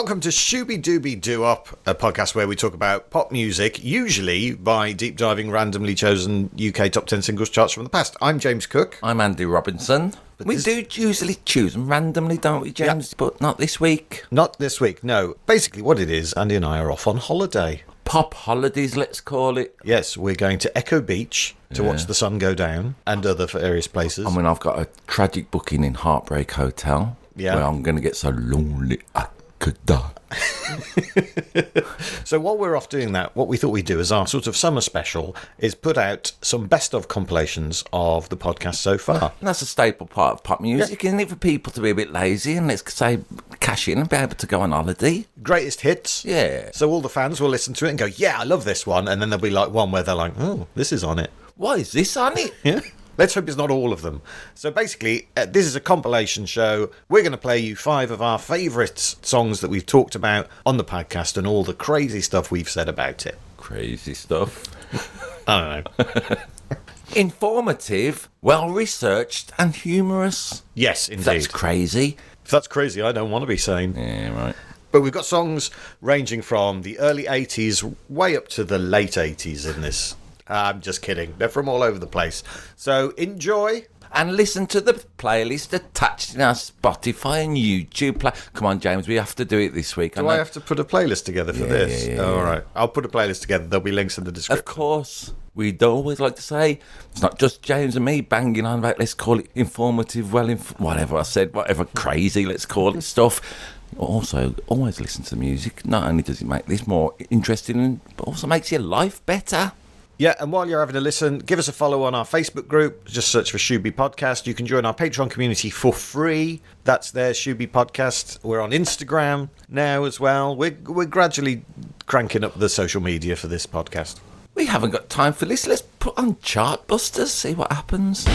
Welcome to Shooby Dooby Doo-Up, a podcast where we talk about pop music, usually by deep diving randomly chosen UK top 10 singles charts from the past. I'm James Cook. I'm Andy Robinson. We do usually choose them randomly, don't we, James? Yep. But not this week. Not this week, no. Basically what it is, Andy and I are off on holiday. Pop holidays, let's call it. Yes, we're going to Echo Beach to watch the sun go down and other various places. I mean, I've got a tragic booking in Heartbreak Hotel where I'm going to get so lonely I could die. So while we're off doing that, what we thought we'd do as our sort of summer special is put out some best of compilations of the podcast so far. And that's a staple part of pop music, isn't it, for people to be a bit lazy and let's say cash in and be able to go on holiday. Greatest hits. Yeah. So all the fans will listen to it and go, yeah, I love this one. And then there'll be like one where they're like, oh, this is on it. Why is this on it? Yeah. Let's hope it's not all of them. So basically, this is a compilation show. We're going to play you 5 of our favourite songs that we've talked about on the podcast and all the crazy stuff we've said about it. Crazy stuff. I don't know. Informative, well-researched and humorous. Yes, indeed. That's crazy. If that's crazy, I don't want to be sane. Yeah, right. But we've got songs ranging from the early 80s way up to the late 80s in this. I'm just kidding. They're from all over the place. So enjoy. And listen to the playlist attached in our Spotify and YouTube play. Come on, James, we have to do it this week. Do I have to put a playlist together for this? Yeah. All right. I'll put a playlist together. There'll be links in the description. Of course. We'd always like to say, it's not just James and me banging on about, let's call it informative, whatever I said, whatever crazy, let's call it stuff. Also, always listen to the music. Not only does it make this more interesting, but also makes your life better. Yeah, and while you're having a listen, give us a follow on our Facebook group. Just search for Shooby Podcast. You can join our Patreon community for free. That's there, Shooby Podcast. We're on Instagram now as well. We're gradually cranking up the social media for this podcast. We haven't got time for this. Let's put on Chartbusters, see what happens.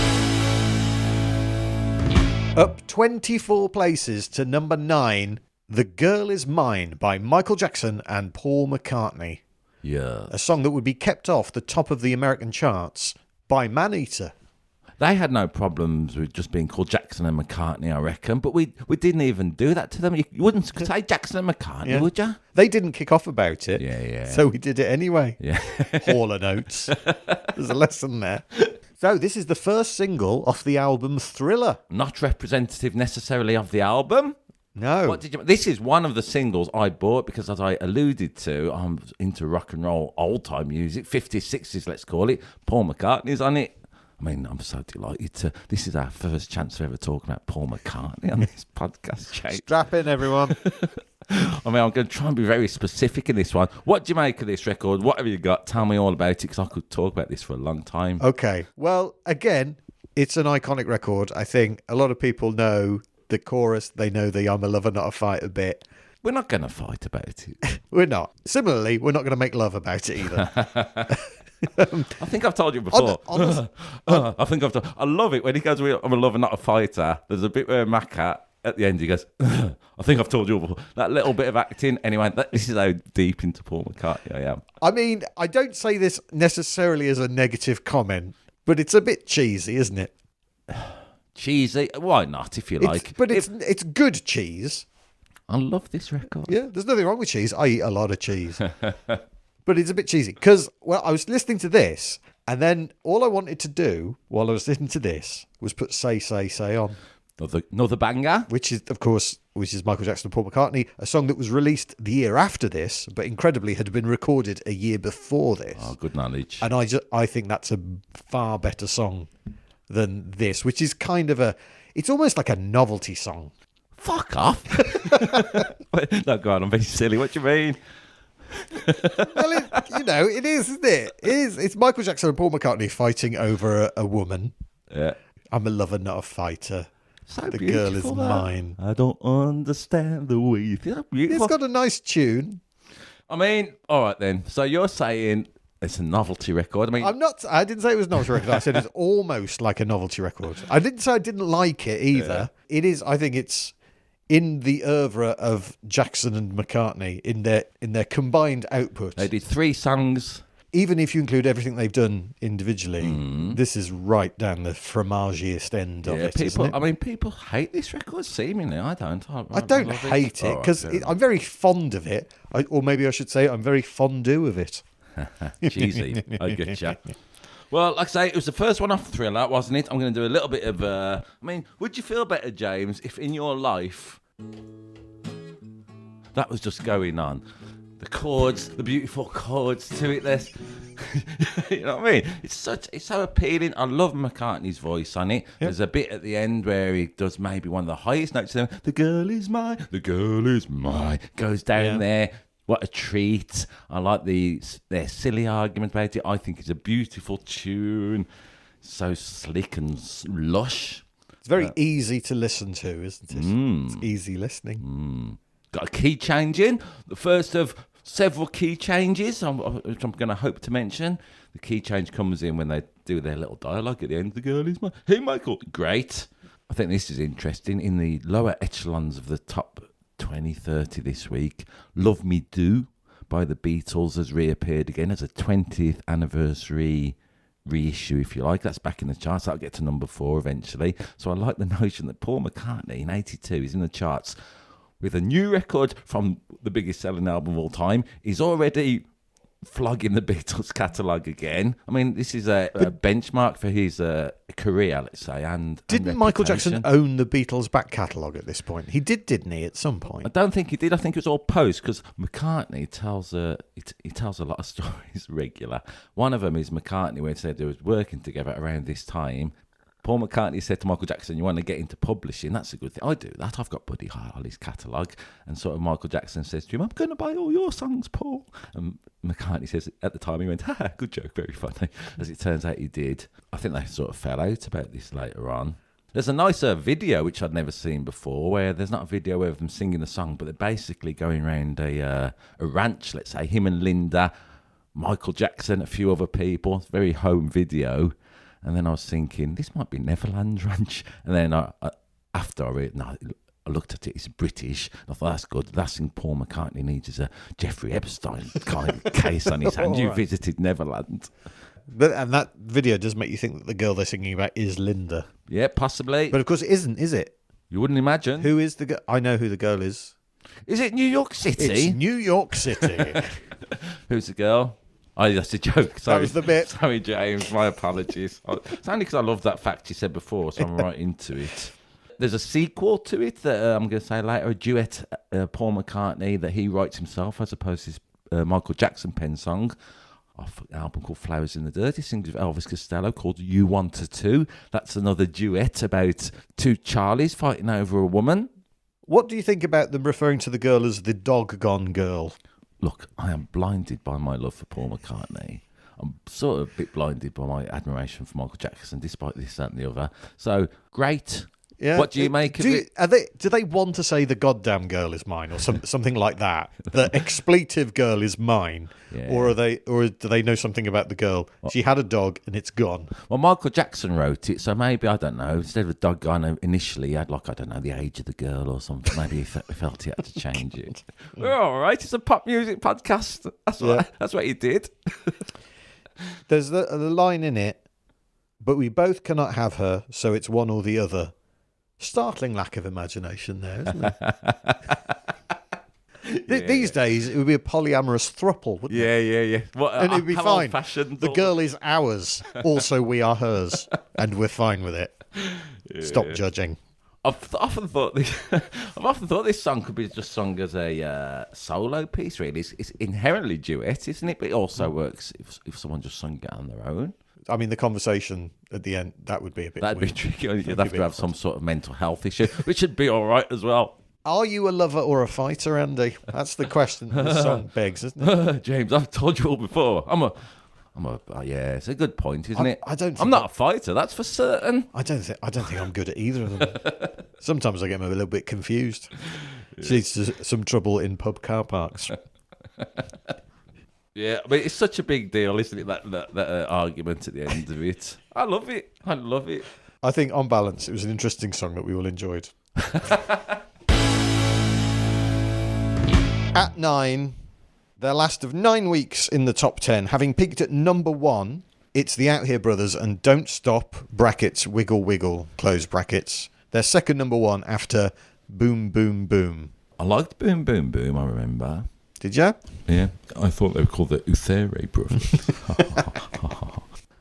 Up 24 places to number 9, The Girl Is Mine by Michael Jackson and Paul McCartney. Yeah. A song that would be kept off the top of the American charts by Maneater. They had no problems with just being called Jackson and McCartney, I reckon. But we didn't even do that to them. You wouldn't say Jackson and McCartney, would you? They didn't kick off about it. Yeah. So we did it anyway. Yeah. Hall of Notes. There's a lesson there. So this is the first single off the album Thriller. Not representative necessarily of the album. No. This is one of the singles I bought because, as I alluded to, I'm into rock and roll old-time music, 50s, 60s, let's call it. Paul McCartney's on it. I mean, I'm so delighted to... This is our first chance to ever talk about Paul McCartney on this podcast, Jake. Strap in, everyone. I mean, I'm going to try and be very specific in this one. What do you make of this record? What have you got? Tell me all about it, because I could talk about this for a long time. Okay. Well, again, it's an iconic record. I think a lot of people know the chorus. They know the I'm a lover, not a fighter bit. We're not going to fight about it. We're not. Similarly, we're not going to make love about it either. I think I've told you before. I love it when he goes, I'm a lover, not a fighter. There's a bit where Mac at the end, he goes, I think I've told you before. That little bit of acting. Anyway, this is how deep into Paul McCartney I am. I mean, I don't say this necessarily as a negative comment, but it's a bit cheesy, isn't it? Cheesy? Why not, if you like? But it's good cheese. I love this record. Yeah, there's nothing wrong with cheese. I eat a lot of cheese. But it's a bit cheesy. Because, well, I was listening to this, and then all I wanted to do while I was listening to this was put Say, Say, Say on. Another banger. Which is Michael Jackson and Paul McCartney, a song that was released the year after this, but incredibly had been recorded a year before this. Oh, good knowledge. And I think that's a far better song than this, which is kind of it's almost like a novelty song. Fuck off. No, go on, I'm being silly. What do you mean? Well, it is, isn't it? It's Michael Jackson and Paul McCartney fighting over a woman. Yeah. I'm a lover, not a fighter. So the girl is mine. I don't understand the way you feel. It's got a nice tune. I mean, all right then. So you're saying it's a novelty record. I mean, I didn't say it was a novelty record. I said it's almost like a novelty record. I didn't say I didn't like it either. Yeah. It is. I think it's in the oeuvre of Jackson and McCartney in their combined output. They did 3 songs even if you include everything they've done individually, this is right down the fromagiest end of it, isn't it? I mean, people hate this record, seemingly. I don't. I don't hate it because I'm very fond of it. Or maybe I should say I'm very fondue of it. Cheesy. I get you. Well, like I say, it was the first one off Thriller, wasn't it? I'm going to do a little bit of... I mean, would you feel better, James, if in your life that was just going on? The chords, the beautiful chords to it. There's, you know what I mean? It's so appealing. I love McCartney's voice on it. Yep. There's a bit at the end where he does maybe one of the highest notes. The girl is mine. The girl is mine. Goes down there. What a treat. I like their silly argument about it. I think it's a beautiful tune. So slick and lush. It's very easy to listen to, isn't it? It's easy listening. Got a key change in. The first of several key changes, which I'm going to hope to mention. The key change comes in when they do their little dialogue at the end. The girl is mine. Hey, Michael. Great. I think this is interesting. In the lower echelons of the top 2030 this week, Love Me Do by the Beatles has reappeared again as a 20th anniversary reissue, if you like. That's back in the charts. That'll get to number 4 eventually. So I like the notion that Paul McCartney in 82 is in the charts with a new record from the biggest selling album of all time. He's already flogging the Beatles catalogue again. I mean, this is a benchmark for his career, let's say. And didn't Michael Jackson own the Beatles' back catalogue at this point? He did, didn't he, at some point? I don't think he did. I think it was all post, because McCartney tells he tells a lot of stories regular. One of them is McCartney, where he said they was working together around this time. Paul McCartney said to Michael Jackson, you want to get into publishing? That's a good thing. I do that. I've got Buddy Holly's catalogue. And sort of Michael Jackson says to him, I'm going to buy all your songs, Paul. And McCartney says at the time, he went, ha, good joke, very funny. As it turns out, he did. I think they sort of fell out about this later on. There's a nicer video, which I'd never seen before, where there's not a video of them singing the song, but they're basically going around a ranch, let's say, him and Linda, Michael Jackson, a few other people. It's a very home video. And then I was thinking, this might be Neverland Ranch. And then after I read, I looked at it, it's British. I thought, that's good. The last thing Paul McCartney needs is a Jeffrey Epstein kind of case on his hand. You visited Neverland. And that video does make you think that the girl they're singing about is Linda. Yeah, possibly. But of course it isn't, is it? You wouldn't imagine. Who is the girl? I know who the girl is. Is it New York City? It's New York City. Who's the girl? Oh, that's a joke. Sorry. That was the bit. Sorry, James. My apologies. It's only because I love that fact you said before, so I'm right into it. There's a sequel to it that I'm going to say later, a duet, Paul McCartney, that he writes himself as opposed to his Michael Jackson pen song off an album called Flowers in the Dirt. He sings with Elvis Costello called You Wanted To. That's another duet about two Charlies fighting over a woman. What do you think about them referring to the girl as the doggone girl? Look, I am blinded by my love for Paul McCartney. I'm sort of a bit blinded by my admiration for Michael Jackson, despite this, that and the other. So, great. Yeah. What do you make of it? Do they want to say the goddamn girl is mine or something like that? The expletive girl is mine, yeah. Or do they know something about the girl? What? She had a dog and it's gone. Well, Michael Jackson wrote it, so maybe I don't know. Instead of a dog, I know initially he had the age of the girl or something. Maybe he felt he had to change it. We're all right. It's a pop music podcast. That's what he did. There's the line in it, but we both cannot have her, so it's one or the other. Startling lack of imagination there, isn't it? Yeah. These days, it would be a polyamorous throuple, wouldn't it? Yeah. And it would be fine. The girl is ours, also we are hers, and we're fine with it. Yeah. Stop judging. I've often thought this song could be just sung as a solo piece, really. It's inherently duet, isn't it? But it also works if someone just sung it on their own. I mean, the conversation at the end, that would be a bit That'd weird. Be tricky. You'd have to have some sort of mental health issue, which would be all right as well. Are you a lover or a fighter, Andy? That's the question the song begs, isn't it? James, I've told you all before. Yeah, it's a good point, isn't it? I'm not a fighter, that's for certain. I don't think I'm good at either of them. Sometimes I get a little bit confused. It leads to some trouble in pub car parks. Yeah, I mean, it's such a big deal, isn't it, that argument at the end of it. I love it. I think, on balance, it was an interesting song that we all enjoyed. At 9, Their last of 9 weeks in the top 10, having peaked at number 1, it's the Out Here Brothers and Don't Stop, brackets, wiggle, wiggle, close brackets. Their second number 1 after Boom, Boom, Boom. I liked Boom, Boom, Boom, I remember. Did you? Yeah, I thought they were called the Uthere Brothers.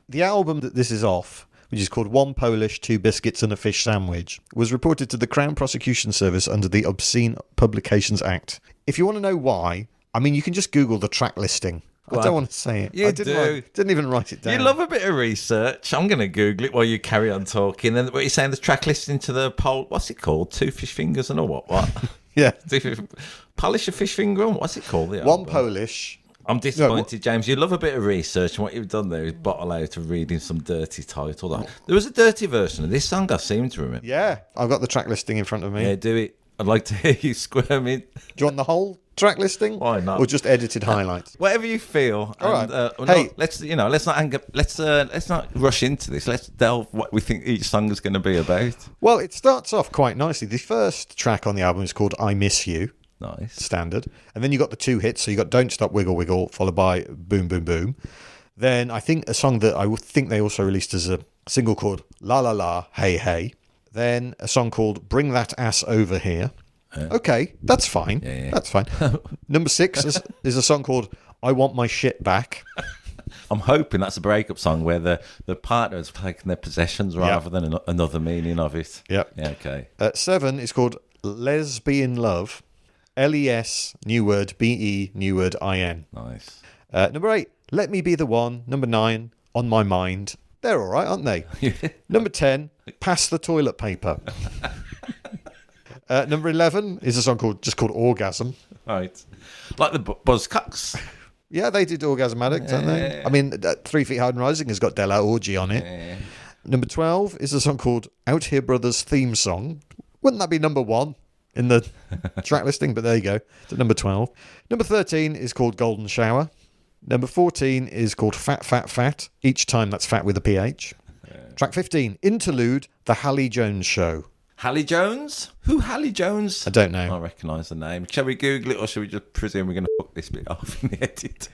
The album that this is off, which is called One Polish, Two Biscuits and a Fish Sandwich, was reported to the Crown Prosecution Service under the Obscene Publications Act. If you want to know why, I mean, you can just Google the track listing. I don't want to say it. You I didn't even write it down. You love a bit of research. I'm going to Google it while you carry on talking. And what you're saying, the track listing to the pole, what's it called? Two fish fingers and a what? Yeah. Polish a fish finger and what's it called? One Polish. I'm disappointed, James. You love a bit of research, and what you've done there is bottle out of reading some dirty title. There was a dirty version of this song, I seem to remember. Yeah, I've got the track listing in front of me. Yeah, do it. I'd like to hear you squirming. Do you want the whole track listing? Why not? Or just edited highlights? Whatever you feel. All right. Hey, let's not rush into this. Let's delve what we think each song is going to be about. Well, it starts off quite nicely. The first track on the album is called I Miss You. Nice. Standard. And then you got the 2 hits. So you got Don't Stop, Wiggle, Wiggle, followed by Boom, Boom, Boom. Then I think a song that I think they also released as a single called La La La, Hey Hey. Then a song called Bring That Ass Over Here. Okay, that's fine. Yeah. That's fine. Number 6 is a song called I Want My Shit Back. I'm hoping that's a breakup song where the partner has taken their possessions rather than another meaning of it. Yep. Yeah, okay. 7 is called Lesbian Love. LES, new word, BE, new word, IN. Nice. Number 8, Let Me Be the One. Number 9, On My Mind. They're all right, aren't they? Number 10, Pass the Toilet Paper. Number 11 is a song called Orgasm. Right. Like the Buzzcocks. Yeah, they did Orgasm Addict, don't they? I mean, 3 Feet High and Rising has got Della Orgy on it. Yeah. Number 12 is a song called Out Here Brothers Theme Song. Wouldn't that be number 1 in the track listing? But there you go. It's at number 12. Number 13 is called Golden Shower. Number 14 is called Fat, Fat, Fat. Each time that's fat with a PH. Track 15, Interlude, The Hallie Jones Show. Hallie Jones? Who Hallie Jones? I don't know. I recognise the name. Shall we Google it or shall we just presume we're going to fuck this bit off in the edit?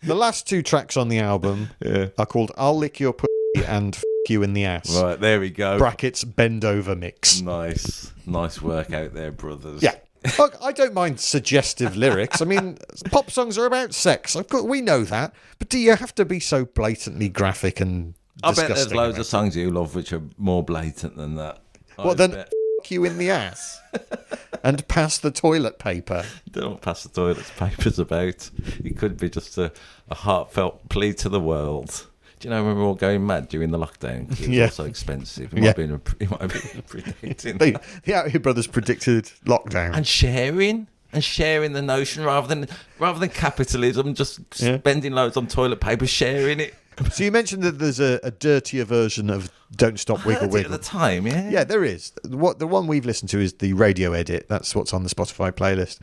The last 2 tracks on the album are called I'll Lick Your Pussy and F*** You in the Ass. Right, there we go. Brackets, Bend Over Mix. Nice work out there, brothers. Yeah. Look, I don't mind suggestive lyrics. I mean, pop songs are about sex. We know that. But do you have to be so blatantly graphic and I bet there's disgusting loads about of songs you love which are more blatant than that. Well, then F*** you in the ass and pass the toilet paper. Don't pass the toilet paper's about. It could be just a heartfelt plea to the world. Do you know when we were all going mad during the lockdown? 'Cause it was all so expensive. It might have been predicting. The Out Here Brothers predicted lockdown. And sharing the notion rather than capitalism, just spending loads on toilet paper, sharing it. So you mentioned that there's a dirtier version of Don't Stop, Wiggle, Wiggle. At the time, yeah. Yeah, there is. The one we've listened to is the radio edit. That's what's on the Spotify playlist.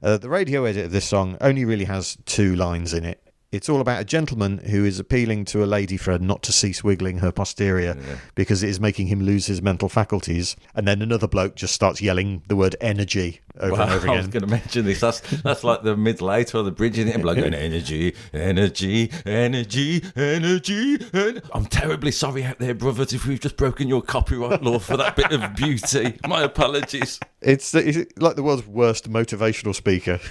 Right. The radio edit of this song only really has 2 lines in it. It's all about a gentleman who is appealing to a lady friend not to cease wiggling her posterior because it is making him lose his mental faculties. And then another bloke just starts yelling the word energy over and over again. I was going to mention this. That's like the middle eight or the bridge in it. Like going energy, energy, energy, energy. I'm terribly sorry out there, brothers, if we've just broken your copyright law for that bit of beauty. My apologies. It's like the world's worst motivational speaker.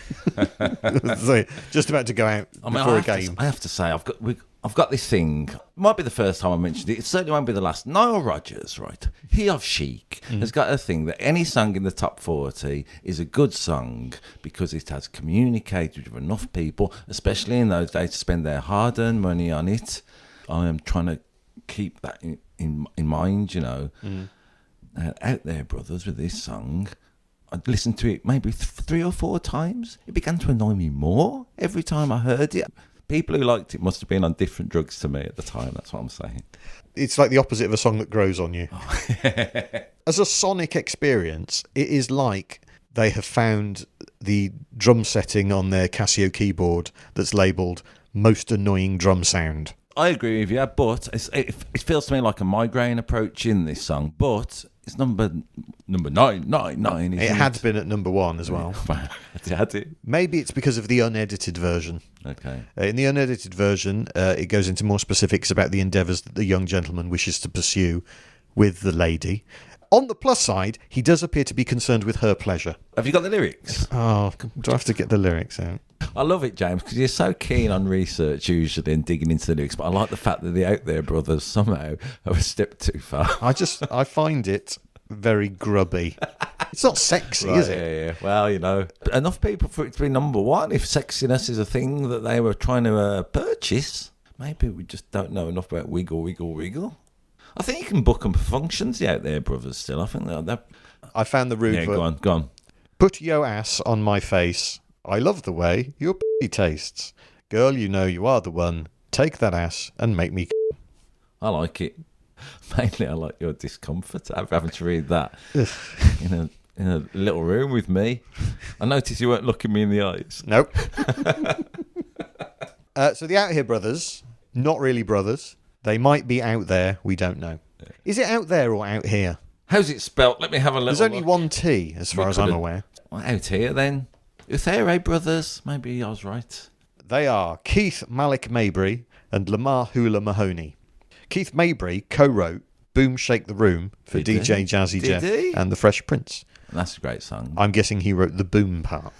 So, just about to go out before a game. I have to say, I've got this thing. It might be the first time I mentioned it. It certainly won't be the last. Nile Rodgers, right? He of Chic has got a thing that any song in the top 40 is a good song because it has communicated with enough people, especially in those days, to spend their hard-earned money on it. I am trying to keep that in mind, you know. Out there, brothers, with this song. I'd listened to it maybe 3 or 4 times. It began to annoy me more every time I heard it. People who liked it must have been on different drugs to me at the time. That's what I'm saying. It's like the opposite of a song that grows on you. As a sonic experience, it is like they have found the drum setting on their Casio keyboard that's labelled most annoying drum sound. I agree with you, but it feels to me like a migraine approach in this song. But It's number 999. It had been at number 1 as well. Had it? Maybe it's because of the unedited version. Okay. In the unedited version, it goes into more specifics about the endeavours that the young gentleman wishes to pursue with the lady. On the plus side, he does appear to be concerned with her pleasure. Have you got the lyrics? Oh, do I have to get the lyrics out? I love it, James, because you're so keen on research usually and digging into the lyrics, but I like the fact that the Out There Brothers somehow have a step too far. I find it very grubby. It's not sexy, Right, is it? Yeah. Well, enough people for it to be number 1. If sexiness is a thing that they were trying to purchase, maybe we just don't know enough about Wiggle, Wiggle, Wiggle. I think you can book them for functions, the Out There Brothers, still. I think they're... I found the rude Yeah, go on. Put your ass on my face. I love the way your p*** tastes. Girl, you know you are the one. Take that ass and make me... I like it. Mainly, I like your discomfort of having to read that in a little room with me. I noticed you weren't looking me in the eyes. Nope. So the Out Here Brothers, not really brothers. They might be out there. We don't know. Is it out there or out here? How's it spelt? Let me have a little There's only one T, as far as I'm aware. Well, out here, then. Uthere Brothers. Maybe I was right. They are Keith Malik Mabry and Lamar Hula Mahoney. Keith Mabry co-wrote Boom Shake the Room for Did DJ he? Jazzy Did Jeff he? and the Fresh Prince. That's a great song. I'm guessing he wrote the boom part.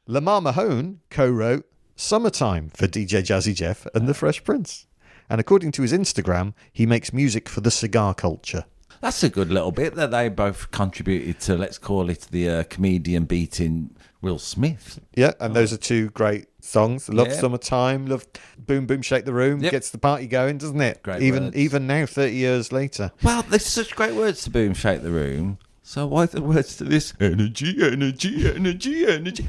Lamar Mahone co-wrote Summertime for DJ Jazzy Jeff and the Fresh Prince. And according to his Instagram, he makes music for the cigar culture. That's a good little bit that they both contributed to, let's call it, the comedian beating Will Smith. Yeah, and those are two great songs. Love Yeah. Summertime, love Boom Boom Shake the Room. Yep. Gets the party going, doesn't it? Great even words. even now, 30 years later. Well, there's such great words to Boom Shake the Room. So why the words to this? Energy.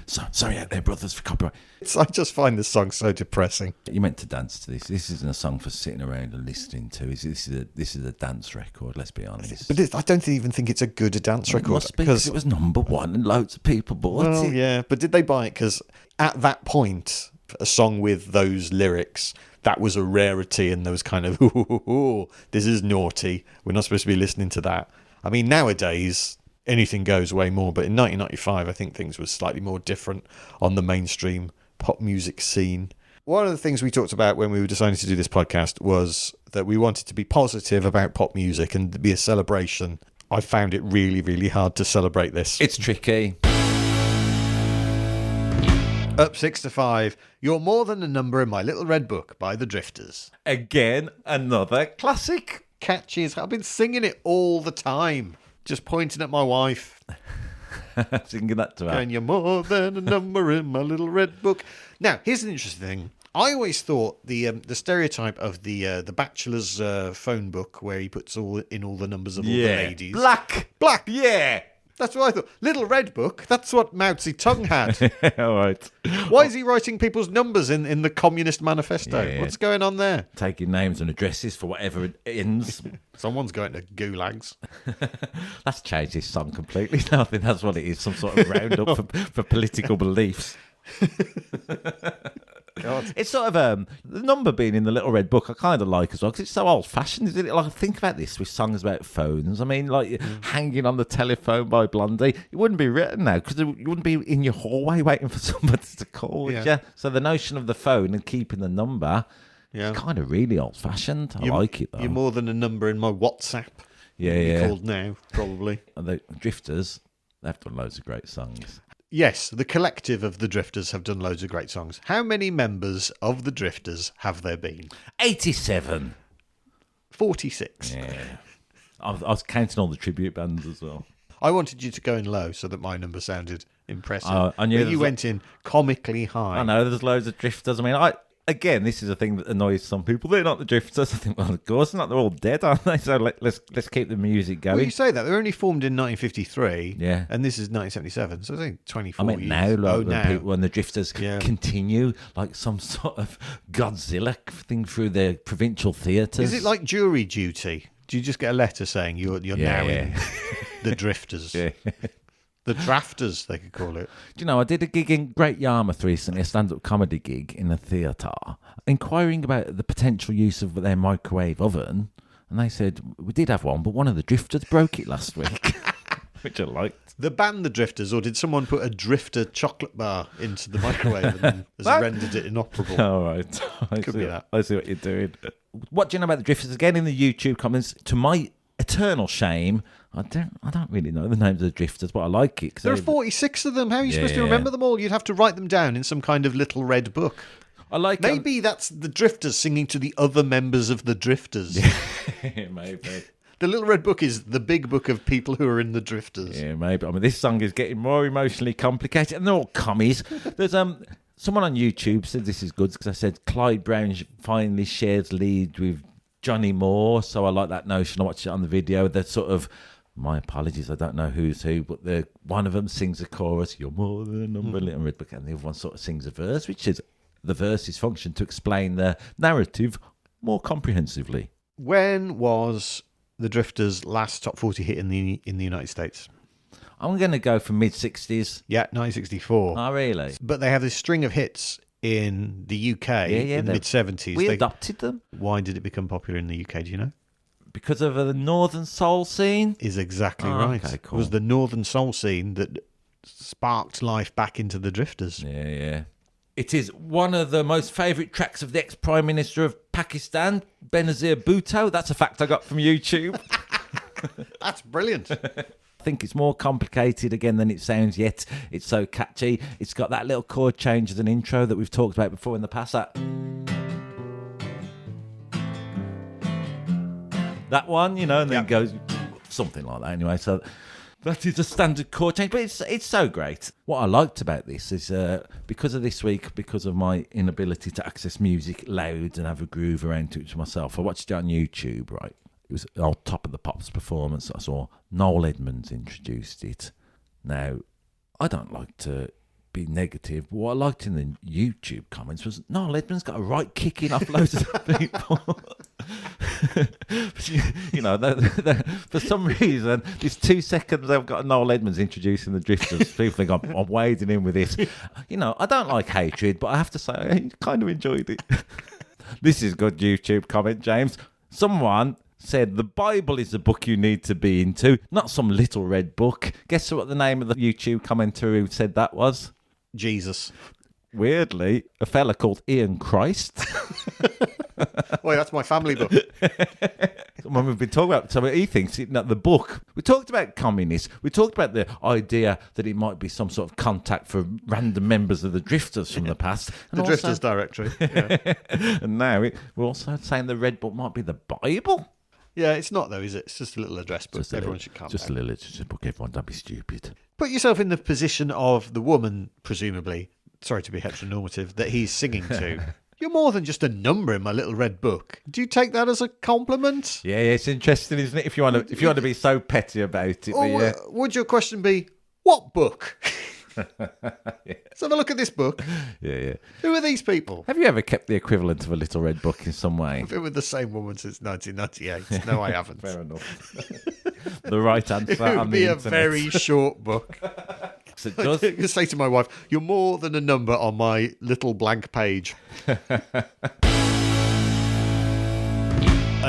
Sorry out there, brothers, for copyright. I just find this song so depressing. You meant to dance to this. This isn't a song for sitting around and listening to. This is a dance record, let's be honest. But I don't even think it's a good dance It record. must be because it was number 1 and loads of people bought Well, it. yeah, but did they buy it? Because at that point, a song with those lyrics, that was a rarity, and there was kind of, ooh, this is naughty. We're not supposed to be listening to that. I mean, nowadays, anything goes way more, but in 1995, I think things were slightly more different on the mainstream pop music scene. One of the things we talked about when we were deciding to do this podcast was that we wanted to be positive about pop music and to be a celebration. I found it really, really hard to celebrate this. It's tricky. Up 6 to 5. You're More Than a Number in My Little Red Book by The Drifters. Again, another classic. Catchy. I've been singing it all the time. Just pointing at my wife. Singing that to her. And you're more than a number in my little red book. Now, here's an interesting thing. I always thought the stereotype of the bachelor's phone book where he puts all the numbers of all the ladies. Black. Yeah. That's what I thought. Little red book. That's what Mao Zedong had. All right. Why is he writing people's numbers in the Communist Manifesto? Yeah. What's going on there? Taking names and addresses for whatever it ends. Someone's going to gulags. That's changed this song completely. No, I think that's what it is. Some sort of roundup for political beliefs. God. It's sort of the number being in the little red book I kind of like as well because it's so old-fashioned, isn't it? Like, think about this with songs about phones. I mean, like Hanging on the Telephone by Blondie, it wouldn't be written now because you wouldn't be in your hallway waiting for somebody to call, would you? So the notion of the phone and keeping the number is kind of really old-fashioned. I like it, though. You're more than a number in my WhatsApp. Yeah. Called now, probably. The Drifters, they've done loads of great songs. Yes, the collective of the Drifters have done loads of great songs. How many members of the Drifters have there been? 87. 46. Yeah. I was counting all the tribute bands as well. I wanted you to go in low so that my number sounded impressive. I knew but you went in comically high. I know, there's loads of Drifters. I mean, again, this is a thing that annoys some people. They're not the Drifters. I think, well, of course not. They're all dead, aren't they? So let's keep the music going. Well, you say that. They were only formed in 1953. Yeah. And this is 1977. So it's only 24 I mean, years. now, like, now. when the Drifters continue, like some sort of Godzilla thing through their provincial theatres. Is it like jury duty? Do you just get a letter saying you're now in the Drifters? Yeah. The Drafters, they could call it. Do you know, I did a gig in Great Yarmouth recently, a stand-up comedy gig in a theatre, inquiring about the potential use of their microwave oven. And they said, we did have one, but one of the drifters broke it last week, which I liked. The band The Drifters, or did someone put a Drifter chocolate bar into the microwave and then has rendered it inoperable? All right. Could be that. I see what you're doing. What do you know about the Drifters? Again, in the YouTube comments, to my eternal shame, I don't really know the names of the Drifters, but I like it. There are 46 of them. How are you supposed to remember them all? You'd have to write them down in some kind of little red book. I like Maybe that's the Drifters singing to the other members of the Drifters. Maybe. The little red book is the big book of people who are in the Drifters. Yeah, maybe. I mean, this song is getting more emotionally complicated, and they're all commies. There's someone on YouTube said this is good because I said Clyde Brown finally shares lead with Johnny Moore, so I like that notion. I watched it on the video. They're sort of, my apologies, I don't know who's who, but one of them sings a chorus, "You're more than a number," little red book, and the other one sort of sings a verse, which is the verse's function to explain the narrative more comprehensively. When was the Drifters' last top 40 hit in the United States? I'm going to go for mid-60s. Yeah, 1964. Oh, really? But they have this string of hits in the UK in the mid-70s. We adopted them. Why did it become popular in the UK, do you know? Because of the Northern Soul scene? Is exactly right. Okay, cool. It was the Northern Soul scene that sparked life back into the Drifters. Yeah. It is one of the most favourite tracks of the ex-Prime Minister of Pakistan, Benazir Bhutto. That's a fact I got from YouTube. That's brilliant. I think it's more complicated again than it sounds, yet it's so catchy. It's got that little chord change as an intro that we've talked about before in the past. That one, and then it goes something like that anyway. So that is a standard chord change, but it's so great. What I liked about this is because of this week, because of my inability to access music loud and have a groove around to it myself, I watched it on YouTube, right? It was on Top of the Pops performance. I saw Noel Edmonds introduced it. Now, I don't like to be negative, but what I liked in the YouTube comments was Noel Edmonds got a right kicking off loads of people. For some reason, these 2 seconds I've got Noel Edmonds introducing the Drifters. People think I'm wading in with this. I don't like hatred, but I have to say I kind of enjoyed it. This is good YouTube comment, James. Someone said the Bible is the book you need to be into, not some little red book. Guess what the name of the YouTube commenter who said that was? Jesus. Weirdly, a fella called Ian Christ. Well, that's my family book. When we've been talking about, so he thinks that the book, we talked about communists, we talked about the idea that it might be some sort of contact for random members of the Drifters from the past. And the Drifters directory. Yeah. And now we're also saying the red book might be the Bible. Yeah, it's not though, is it? It's just a little address book. Everyone should calm Just down. a little literature book. Everyone, don't be stupid. Put yourself in the position of the woman, presumably, sorry to be heteronormative, that he's singing to. You're more than just a number in my little red book. Do you take that as a compliment? Yeah, it's interesting, isn't it? If you want to be so petty about it. Or would your question be, what book? Let's have a look at this book. Yeah. Who are these people? Have you ever kept the equivalent of a little red book in some way? I've been with the same woman since 1998. No, I haven't. Fair enough. The right answer It would on be the a internet. very short book. It does. I could say to my wife, you're more than a number on my little blank page. A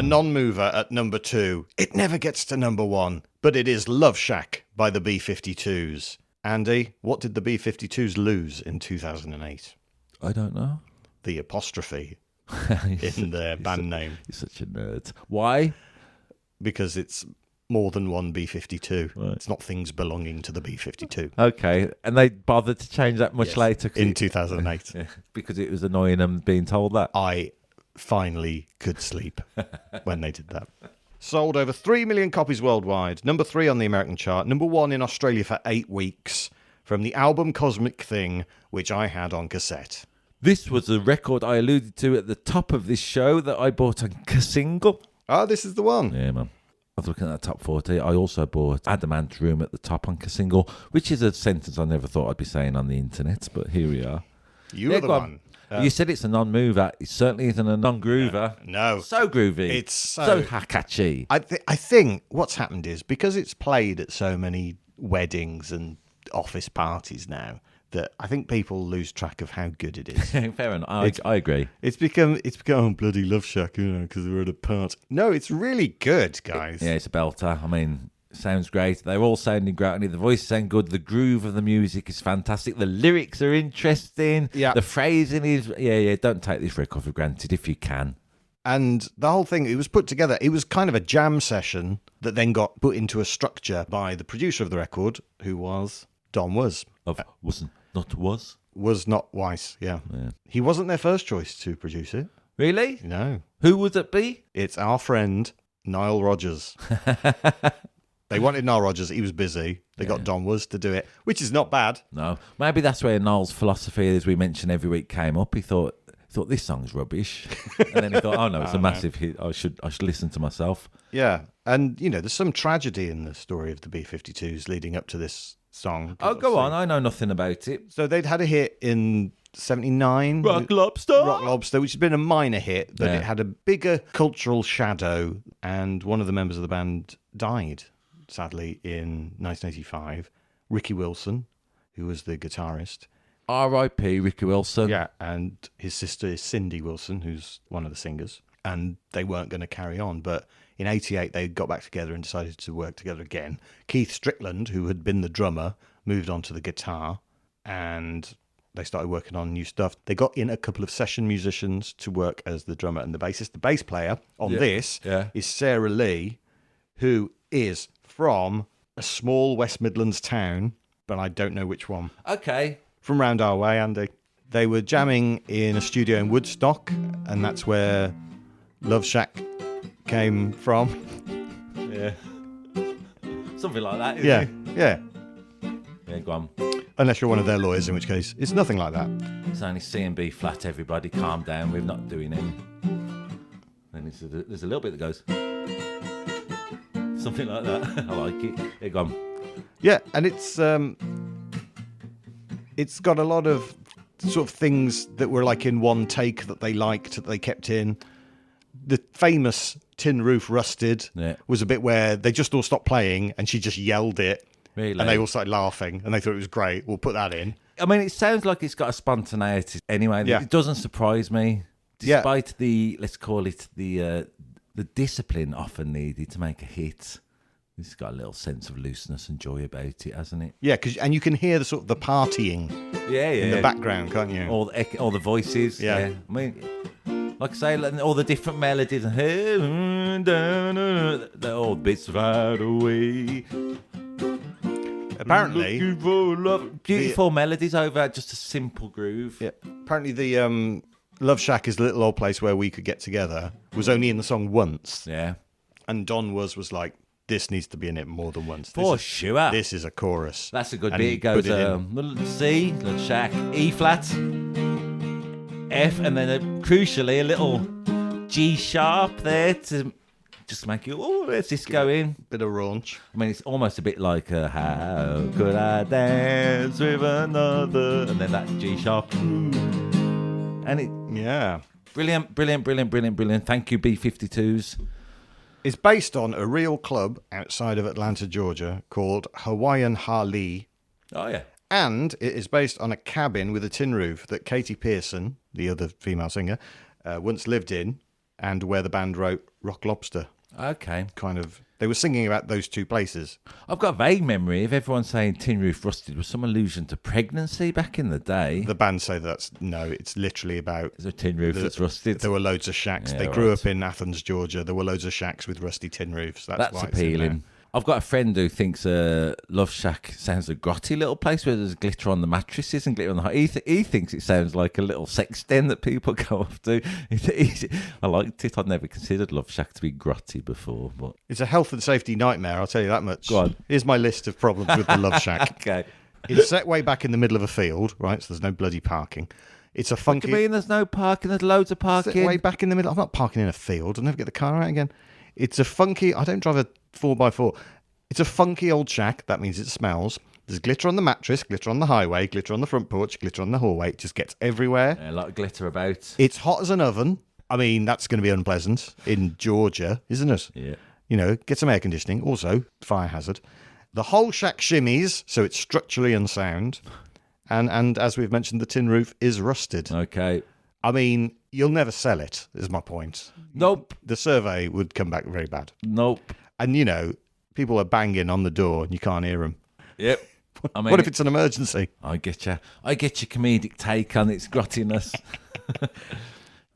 non-mover at number 2. It never gets to number 1, but it is Love Shack by the B-52s. Andy, what did the B-52s lose in 2008? I don't know. The apostrophe in their band name. You're such a nerd. Why? Because it's more than one B-52. Right. It's not things belonging to the B-52. Okay, and they bothered to change that much later? In 2008. Yeah, because it was annoying them being told that. I finally could sleep when they did that. Sold over 3 million copies worldwide. Number 3 on the American chart. Number 1 in Australia for 8 weeks. From the album Cosmic Thing, which I had on cassette. This was a record I alluded to at the top of this show that I bought on single. Ah, this is the one. Yeah, man. I was looking at that top 40. I also bought Adamant Room at the top on single, which is a sentence I never thought I'd be saying on the internet, but here we are. You are the one. You said it's a non-mover. It certainly isn't a non-groover. No. So groovy. It's so catchy. I think what's happened is because it's played at so many weddings and office parties now, that I think people lose track of how good it is. Fair enough. I agree. It's become bloody Love Shack, because we're at a part. No, it's really good, guys. Yeah, it's a belter. I mean, sounds great. They're all sounding great. The voices sound good. The groove of the music is fantastic. The lyrics are interesting. Yeah. The phrasing is, don't take this record for granted if you can. And the whole thing, it was put together. It was kind of a jam session that then got put into a structure by the producer of the record, who was Don Was. Was Not Weiss, yeah. He wasn't their first choice to produce it. Really? No. Who would it be? It's our friend, Nile Rodgers. They wanted Nile Rodgers. He was busy. They got Don Was to do it, which is not bad. No. Maybe that's where Niall's philosophy, as we mentioned every week, came up. He thought this song's rubbish. And then he thought, oh no, it's a massive hit. I should listen to myself. Yeah. And, there's some tragedy in the story of the B-52s leading up to this song. Oh, go on. I know nothing about it. So they'd had a hit in 79. Rock Lobster, which has been a minor hit, but it had a bigger cultural shadow. And one of the members of the band died, sadly, in 1985. Ricky Wilson, who was the guitarist. R.I.P. Ricky Wilson. Yeah, and his sister is Cindy Wilson, who's one of the singers. And they weren't going to carry on. But in 88, they got back together and decided to work together again. Keith Strickland, who had been the drummer, moved on to the guitar. And they started working on new stuff. They got in a couple of session musicians to work as the drummer and the bassist. The bass player on this is Sarah Lee, who is from a small West Midlands town, but I don't know which one. Okay. From round our way, Andy. They were jamming in a studio in Woodstock, and that's where Love Shack came from. Yeah. Something like that, Yeah. Yeah, go on. Unless you're one of their lawyers, in which case it's nothing like that. It's only C and B flat, everybody. Calm down. We're not doing any. Then there's a little bit that goes. Something like that. I like it. Yeah, go on. Yeah, and it's got a lot of sort of things that were like in one take that they liked, that they kept in. The famous Tin Roof Rusted was a bit where they just all stopped playing and she just yelled it. Really? And they all started laughing and they thought it was great. We'll put that in. I mean, it sounds like it's got a spontaneity anyway. Yeah. It doesn't surprise me. Despite the, let's call it, the discipline often needed to make a hit. It's got a little sense of looseness and joy about it, hasn't it? Yeah, and you can hear the sort of the partying in the background, can't you? All the voices. Yeah. I mean, like I say, all the different melodies. They're all bits right away. Apparently, beautiful melodies over just a simple groove. Yeah. Apparently, the Love Shack is the little old place where we could get together was only in the song once. Yeah. And Don was like, this needs to be in it more than once. For sure. This is a chorus. That's a good bit. It goes C, Love Shack, E flat, F, and then crucially a little G sharp there to just make you, where's this going? Bit of raunch. I mean, it's almost a bit like how could I dance with another? And then that G sharp. And it, brilliant. Thank you, B-52s. It's based on a real club outside of Atlanta, Georgia, called Hawaiian Harley. Oh, yeah. And it is based on a cabin with a tin roof that Katie Pearson, the other female singer, once lived in, and where the band wrote Rock Lobster. Okay. Kind of, they were singing about those two places. I've got a vague memory of everyone saying Tin Roof Rusted was some allusion to pregnancy back in the day. The band say it's literally about... There's a tin roof that's rusted. There were loads of shacks. Yeah, they grew up in Athens, Georgia. There were loads of shacks with rusty tin roofs. That's why appealing. I've got a friend who thinks Love Shack sounds a grotty little place where there's glitter on the mattresses and glitter on the... He thinks it sounds like a little sex den that people go off to. I liked it. I'd never considered Love Shack to be grotty before. But it's a health and safety nightmare, I'll tell you that much. Go on. Here's my list of problems with the Love Shack. Okay. It's set way back in the middle of a field, right? So there's no bloody parking. It's a funky... What do you mean there's no parking? There's loads of parking. Set way back in the middle. I'm not parking in a field. I'll never get the car out again. It's a funky... I don't drive a 4x4. It's a funky old shack. That means it smells. There's glitter on the mattress, glitter on the highway, glitter on the front porch, glitter on the hallway. It just gets everywhere. Yeah, a lot of glitter about. It's hot as an oven. I mean, that's going to be unpleasant in Georgia, isn't it? Yeah. Get some air conditioning. Also, fire hazard. The whole shack shimmies, so it's structurally unsound. And as we've mentioned, the tin roof is rusted. Okay. I mean, you'll never sell it, is my point. Nope. The survey would come back very bad. Nope. And, people are banging on the door and you can't hear them. Yep. I mean, What if it's an emergency? I get you. I get your comedic take on its grottiness.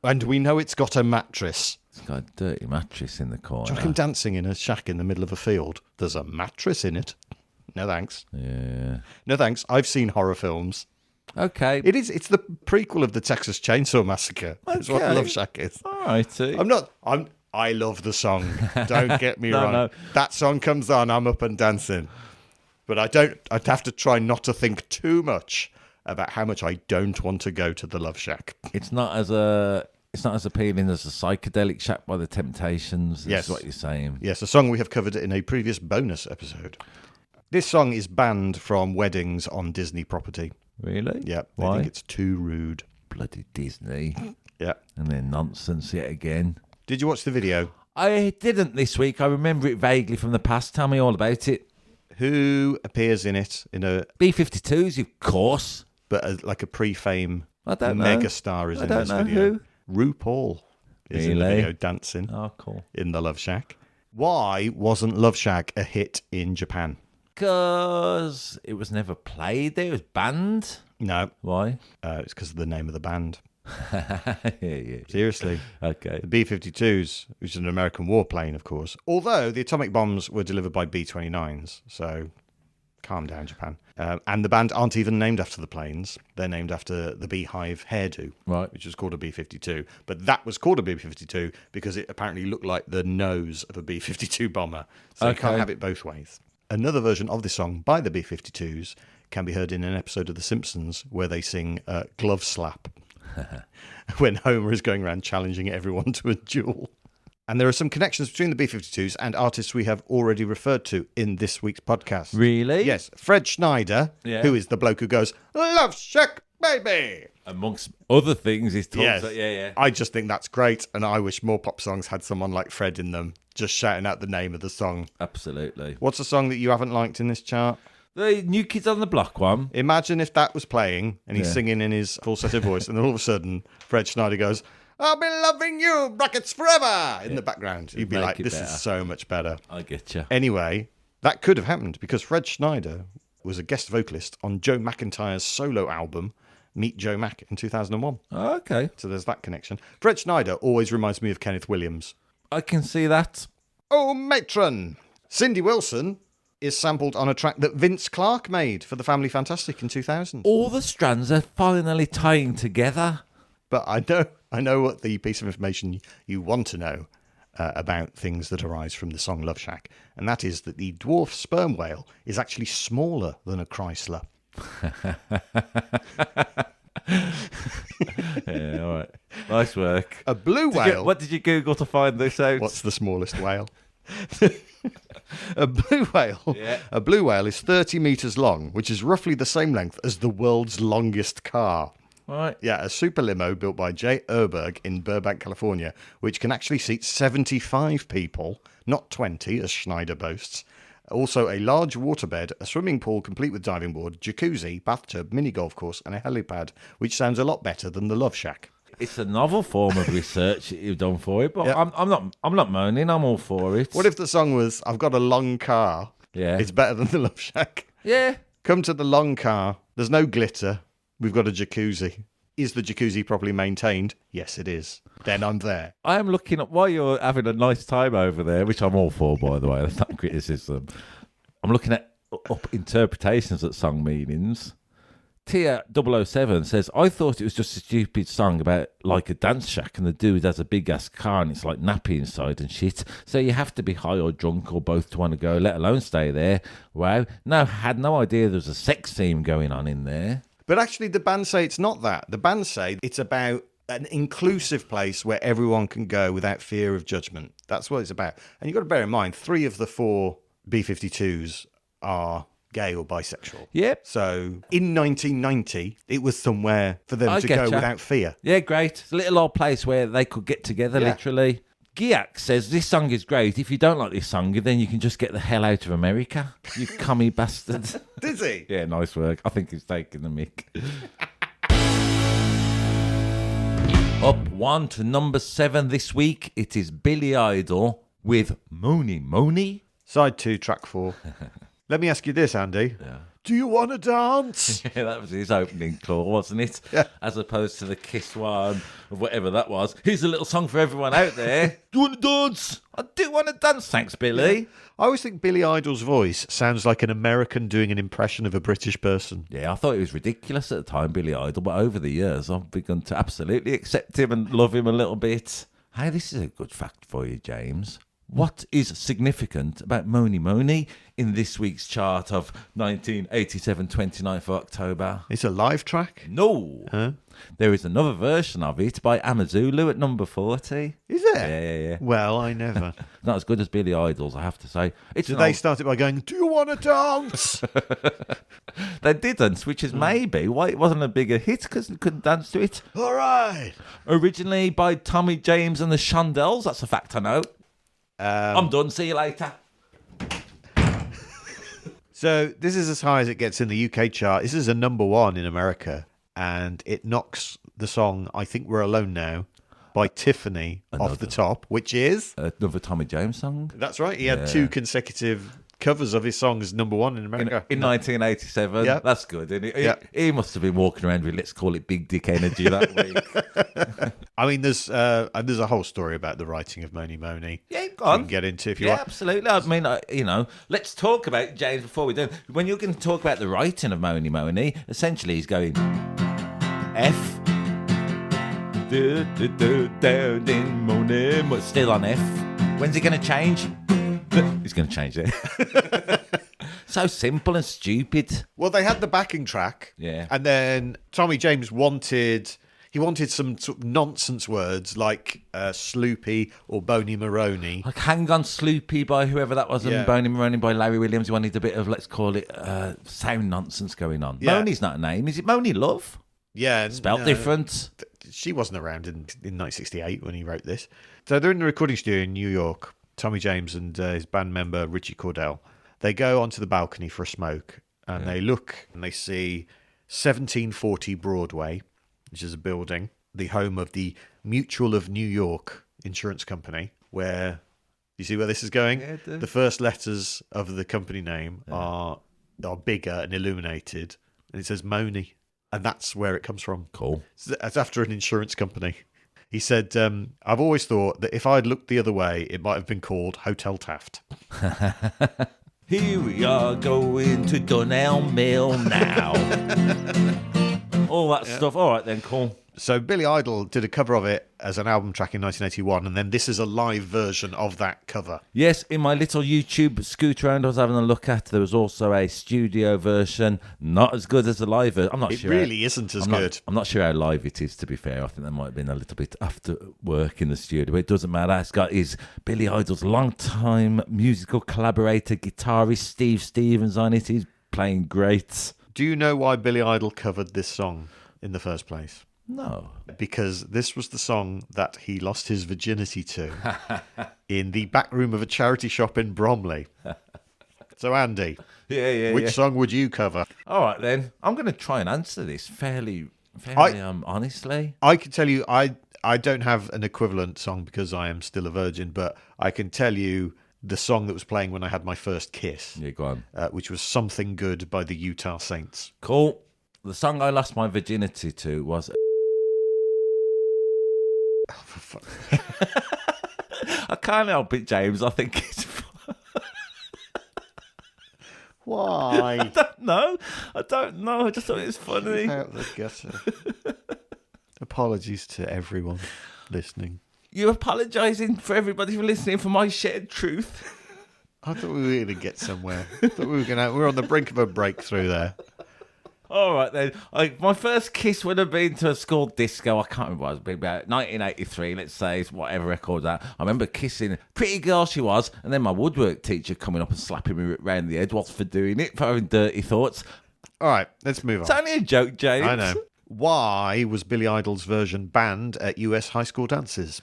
And we know it's got a mattress. It's got a dirty mattress in the corner. Do you reckon dancing in a shack in the middle of a field, there's a mattress in it? No thanks. Yeah. No thanks. I've seen horror films. Okay. It's the prequel of the Texas Chainsaw Massacre. That's what Okay. Love Shack is. All righty. I love the song. Don't get me wrong. No. That song comes on, I'm up and dancing. But I'd have to try not to think too much about how much I don't want to go to the Love Shack. It's not as appealing as a psychedelic shack by the Temptations. Yes. Is what you're saying. Yes, a song we have covered in a previous bonus episode. This song is banned from weddings on Disney property. Really? Yeah, Why? I think it's too rude. Bloody Disney. Yeah. And their nonsense yet again. Did you watch the video? I didn't this week. I remember it vaguely from the past. Tell me all about it. Who appears in it in a B-52s, of course. but like a pre-fame I don't know. megastar is in this video. RuPaul is in the Really? video dancing Oh, cool. in the Love Shack. Why wasn't Love Shack a hit in Japan? Because it was never played there. It was banned. No, Why? it's because of the name of the band. yeah. Seriously. Okay. The B-52s, which is an American warplane, of course. Although the atomic bombs were delivered by B-29s, so calm down, Japan. And the band aren't even named after the planes. They're named after the beehive hairdo, Right. which was called a B-52. But that was called a B-52 because it apparently looked like the nose of a B-52 bomber. So you can't Okay. have it both ways. Another version of this song by the B-52s can be heard in an episode of The Simpsons where they sing Glove Slap when Homer is going around challenging everyone to a duel. And there are some connections between the B-52s and artists we have already referred to in this week's podcast. Really? Yes. Fred Schneider, Yeah. who is the bloke who goes, Love Shack, baby! Amongst other things, he's talked Yes. about. Yeah. I just think that's great, and I wish more pop songs had someone like Fred in them, just shouting out the name of the song. Absolutely. What's a song that you haven't liked in this chart? The New Kids on the Block one. Imagine if that was playing and he's Yeah. singing in his falsetto voice, and then all of a sudden Fred Schneider goes, I'll be loving you, brackets forever, in the background. You'd be Make like, it this better. is so much better. I get you. Anyway, that could have happened because Fred Schneider was a guest vocalist on Joe McIntyre's solo album, Meet Joe Mac, in 2001. Oh, okay. So there's that connection. Fred Schneider always reminds me of Kenneth Williams. I can see that. Oh, matron! Cindy Wilson is sampled on a track that Vince Clarke made for The Family Fantastic in 2000. All the strands are finally tying together. But I know what the piece of information you want to know about things that arise from the song Love Shack, and that is that the dwarf sperm whale is actually smaller than a Chrysler. Yeah, all right. Nice work. A blue whale. What did you Google to find this out? What's the smallest whale? A blue whale. Yeah. A blue whale is 30 meters long, which is roughly the same length as the world's longest car. Right. Yeah, a super limo built by J. Erberg in Burbank, California, which can actually seat 75 people, not 20, as Schneider boasts. Also, a large waterbed, a swimming pool complete with diving board, jacuzzi, bathtub, mini golf course, and a helipad, which sounds a lot better than the Love Shack. It's a novel form of research that you've done for it, but Yeah. I'm not moaning. I'm all for it. What if the song was, I've got a long car, Yeah. it's better than the Love Shack? Yeah. Come to the long car, there's no glitter, we've got a jacuzzi. Is the jacuzzi properly maintained? Yes, it is. Then I'm there. I am looking at while you're having a nice time over there, which I'm all for, by the way. That's not criticism. I'm looking at up interpretations at song meanings. Tia 007 says, I thought it was just a stupid song about like a dance shack and the dude has a big ass car and it's like nappy inside and shit. So you have to be high or drunk or both to want to go, let alone stay there. Wow. No, had no idea there was a sex theme going on in there. But actually, the band say it's not that. The band say it's about an inclusive place where everyone can go without fear of judgment. That's what it's about. And you've got to bear in mind, 3 of the 4 B-52s are gay or bisexual. Yep. So in 1990, it was somewhere for them I to go getcha. without fear. Yeah, great. It's a little old place where they could get together, Yeah. literally. Giak says this song is great. If you don't like this song, then you can just get the hell out of America. You commie bastard. Did he? Yeah, nice work. I think he's taking the mic. Up 1 to number 7 this week. It is Billy Idol with Moony Moony. Side 2, track 4. Let me ask you this, Andy. Yeah. Do you want to dance? Yeah, that was his opening call, wasn't it? Yeah. As opposed to the Kiss one, or whatever that was. Here's a little song for everyone out there. Do you want to dance? I do want to dance, thanks, Billy. Yeah. I always think Billy Idol's voice sounds like an American doing an impression of a British person. Yeah, I thought it was ridiculous at the time, Billy Idol, but over the years, I've begun to absolutely accept him and love him a little bit. Hey, this is a good fact for you, James. What is significant about Moany Moany in this week's chart of 1987, 29th of October? It's a live track? No. Huh? There is another version of it by Amazulu at number 40. Is it? Yeah. Well, I never. Not as good as Billy Idol's, I have to say. Did they start it by going, do you want to dance? They didn't, which is maybe why it wasn't a bigger hit, because they couldn't dance to it. All right. Originally by Tommy James and the Shondells, that's a fact I know. I'm done, see you later. So this is as high as it gets in the UK chart. This is a number 1 in America, and it knocks the song I Think We're Alone Now by Tiffany off the top, which is... Another Tommy James song. That's right. He had 2 consecutive covers of his songs number 1 in America. In 1987. Yeah. That's good, isn't it? Yeah. He must have been walking around with, let's call it, big dick energy that week. I mean, there's a whole story about the writing of Moany Moany. Yeah, go We on. can get into if you Yeah, want. absolutely. I mean, let's talk about it, James, before we do. When you're going to talk about the writing of Moany Moany, essentially he's going F. Down in Moany, but still on F. When's he going to change? He's going to change it. So simple and stupid. Well, they had the backing track. Yeah. And then Tommy James wanted some sort of nonsense words like Sloopy or Boney Maroney. Like Hang On Sloopy by whoever that was, Yeah. and Boney Maroney by Larry Williams. He wanted a bit of, let's call it, sound nonsense going on. Yeah. Moany's not a name. Is it Moany Love? Yeah. Spelt different. She wasn't around in 1968 when he wrote this. So they're in the recording studio in New York. Tommy James and his band member Richie Cordell. They go onto the balcony for a smoke, and they look and they see 1740 Broadway, which is a building, the home of the Mutual of New York insurance company, where, you see where this is going? Yeah, I do. The first letters of the company name are bigger and illuminated, and it says Moany, and that's where it comes from. Cool. It's after an insurance company. He said, I've always thought that if I'd looked the other way, it might have been called Hotel Taft. Here we are going to Donnell Mill now. All that stuff. All right then, cool. So Billy Idol did a cover of it as an album track in 1981, and then this is a live version of that cover. Yes, in my little YouTube scooter around I was having a look at, there was also a studio version, not as good as the live version. I'm not It sure. really isn't as good. I'm not sure how live it is, to be fair. I think there might have been a little bit after work in the studio, but it doesn't matter. It's got his Billy Idol's long-time musical collaborator, guitarist Steve Stevens on it. He's playing great. Do you know why Billy Idol covered this song in the first place? No. Because this was the song that he lost his virginity to in the back room of a charity shop in Bromley. So, Andy, which song would you cover? All right, then. I'm going to try and answer this fairly honestly. I can tell you, I don't have an equivalent song because I am still a virgin, but I can tell you the song that was playing when I had my first kiss, Yeah, go on. which was Something Good by the Utah Saints. Cool. The song I lost my virginity to was... I can't help it, James. I think it's... Why? I don't know. I just thought it was funny. Out the gutter. Apologies to everyone listening. You apologising for everybody for listening for my shared truth? I thought we were going to get somewhere. I thought we were on the brink of a breakthrough there. All right, then. My first kiss would have been to a school disco. I can't remember what it was. It'd be about 1983, let's say, whatever record that. I remember kissing a pretty girl she was, and then my woodwork teacher coming up and slapping me round the head whilst for doing it, for having dirty thoughts. All right, let's move on. It's only a joke, James. I know. Why was Billy Idol's version banned at US high school dances?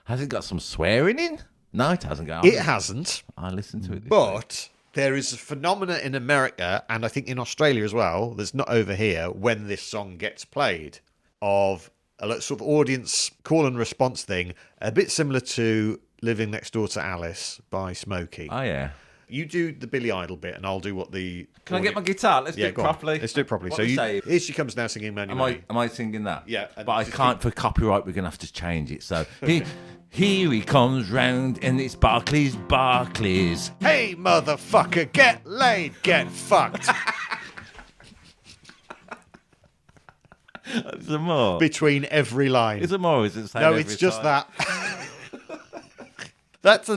Has it got some swearing in? No, it hasn't got. It hasn't. I listened to it. But there is a phenomena in America, and I think in Australia as well, that's not over here, when this song gets played, of a sort of audience call and response thing, a bit similar to Living Next Door to Alice by Smokey. Oh, yeah. You do the Billy Idol bit, and I'll do what the... Can I get my guitar? Let's do it go on. properly. Let's do it properly. What So we say? here she comes now singing Manuel. Am I singing that? Yeah. But I can't, for copyright, we're going to have to change it. So here he comes round, and it's Barclays. Hey, motherfucker, get laid, get fucked. Is there more? Between every line. Is there more? Is it saying No, every it's just time? that. That's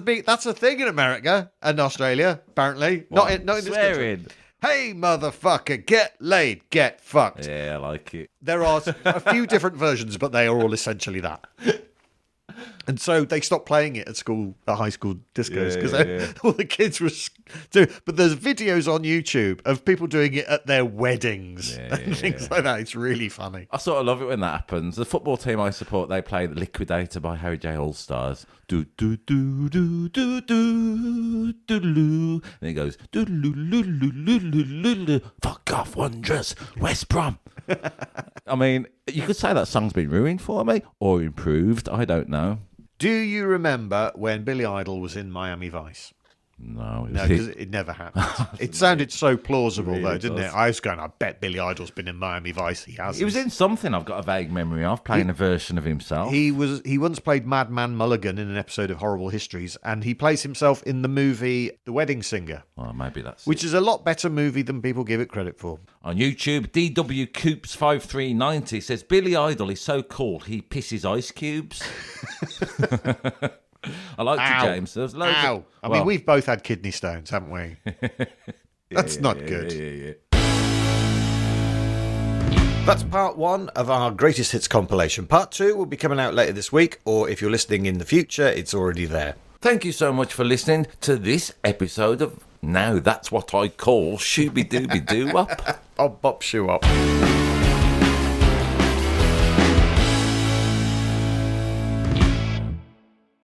a thing in America and Australia, apparently. Not in this Swearing. country. Hey, motherfucker, get laid, get fucked. Yeah, I like it. There are a few different versions, but they are all essentially that. And so they stopped playing it at high school discos, because all the kids were doing. But there's videos on YouTube of people doing it at their weddings and things like that. It's really funny. I sort of love it when that happens. The football team I support, they play The Liquidator by Harry J. All-Stars. Do do do do do do do do. And it goes do do do do do do. Fuck off, Wondrous, West Brom. I mean, you could say that song's been ruined for me or improved. I don't know. Do you remember when Billy Idol was in Miami Vice? No, because it never happened. It sounded so plausible, Really though, didn't does. it? I was going, I bet Billy Idol's been in Miami Vice. He hasn't. He was in something I've got a vague memory of, playing a version of himself. He once played Madman Mulligan in an episode of Horrible Histories, and he plays himself in the movie The Wedding Singer, Well, maybe that's which is a lot better movie than people give it credit for. On YouTube, DW Coops 5390 says Billy Idol is so cool he pisses ice cubes. I like it, James. There's loads Ow. of... I mean, we've both had kidney stones, haven't we? That's not good. Yeah. That's part one of our greatest hits compilation. Part two will be coming out later this week, or if you're listening in the future, it's already there. Thank you so much for listening to this episode of Now That's What I Call Shooby Dooby Doo Up. I'll bop you up.